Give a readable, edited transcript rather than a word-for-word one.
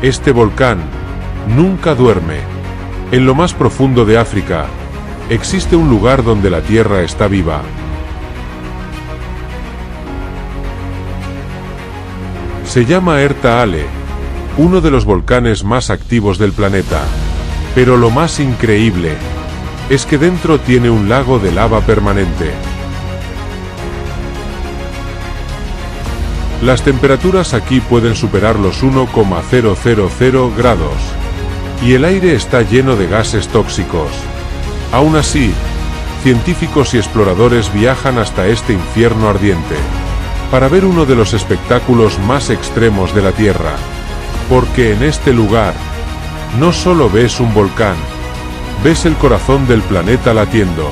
Este volcán nunca duerme. En lo más profundo de África, existe un lugar donde la Tierra está viva. Se llama Erta Ale, uno de los volcanes más activos del planeta. Pero lo más increíble es que dentro tiene un lago de lava permanente. Las temperaturas aquí pueden superar los 1,000 grados. Y el aire está lleno de gases tóxicos. Aún así, científicos y exploradores viajan hasta este infierno ardiente para ver uno de los espectáculos más extremos de la Tierra. Porque en este lugar, no solo ves un volcán, ves el corazón del planeta latiendo.